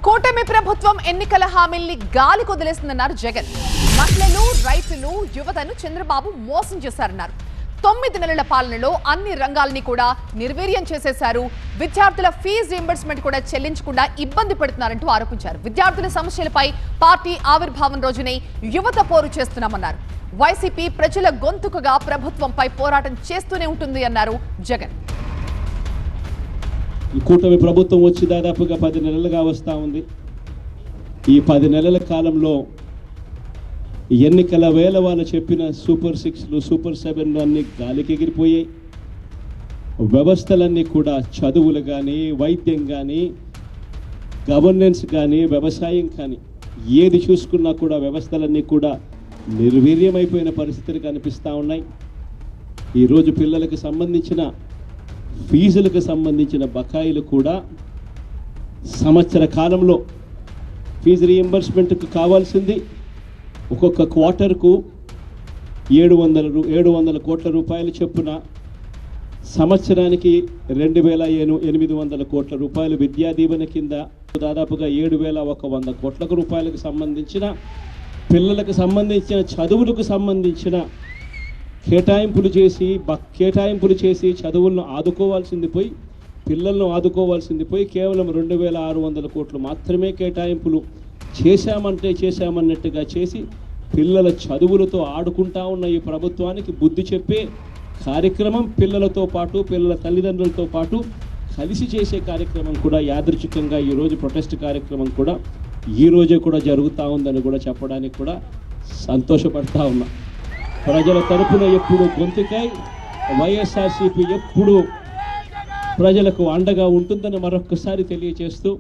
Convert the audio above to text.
కూటమి ప్రభుత్వం ఎన్నికల హామీల్ని గాలి కొదిలేస్తుందన్నారు జగన్. మహిళలు, రైతులు, యువతను చంద్రబాబు మోసం చేశారన్నారు. 9 నెలల పాలనలో అన్ని రంగాల్ని కూడా నిర్వీర్యం చేసేశారు. విద్యార్థుల ఫీజు రీయింబర్స్మెంట్ కూడా చెల్లించకుండా ఇబ్బంది పెడుతున్నారంటూ ఆరోపించారు. విద్యార్థుల సమస్యలపై పార్టీ ఆవిర్భావం రోజునే యువత పోరు చేస్తున్నామన్నారు. వైసీపీ ప్రజల గొంతుకగా ప్రభుత్వంపై పోరాటం చేస్తూనే ఉంటుంది అన్నారు జగన్. ఈ కూటమి ప్రభుత్వం వచ్చి దాదాపుగా 10 నెలలుగా వస్తూ ఉంది. ఈ 10 నెలల కాలంలో ఎన్నికల వేళ వాళ్ళు చెప్పిన సూపర్ 6లు, సూపర్ 7లు అన్నీ గాలికి ఎగిరిపోయాయి. వ్యవస్థలన్నీ కూడా చదువులు కానీ, వైద్యం కానీ, గవర్నెన్స్ కానీ, వ్యవసాయం కానీ ఏది చూసుకున్నా కూడా వ్యవస్థలన్నీ కూడా నిర్వీర్యమైపోయిన పరిస్థితులు కనిపిస్తూ ఉన్నాయి. ఈరోజు పిల్లలకు సంబంధించిన ఫీజులకు సంబంధించిన బకాయిలు కూడా సంవత్సర కాలంలో ఫీజు రీయింబర్స్మెంట్కు కావాల్సింది ఒక్కొక్క క్వార్టర్కు 700 కోట్ల రూపాయలు చొప్పున, సంవత్సరానికి 2800 కోట్ల రూపాయలు విద్యా దీవెన కింద, దాదాపుగా 7100 కోట్ల రూపాయలకు సంబంధించిన పిల్లలకు సంబంధించిన చదువులకు సంబంధించిన కేటాయింపులు చేసి చదువులను ఆదుకోవాల్సింది పోయి, పిల్లలను ఆదుకోవాల్సింది పోయి కేవలం 2600 కోట్లు మాత్రమే కేటాయింపులు చేశామన్నట్టుగా చేసి పిల్లల చదువులతో ఆడుకుంటా ఉన్న ఈ ప్రభుత్వానికి బుద్ధి చెప్పే కార్యక్రమం పిల్లలతో పాటు, పిల్లల తల్లిదండ్రులతో పాటు కలిసి చేసే కార్యక్రమం కూడా యాదృచ్ఛికంగా ఈరోజు ప్రొటెస్ట్ కార్యక్రమం కూడా ఈరోజే కూడా జరుగుతూ ఉందని కూడా చెప్పడానికి కూడా సంతోషపడతా ఉన్నా. ప్రజల తరపున ఎప్పుడు గొంతుకై వైఎస్ఆర్సీపీ ఎప్పుడు ప్రజలకు అండగా ఉంటుందని మరొకసారి తెలియజేస్తూ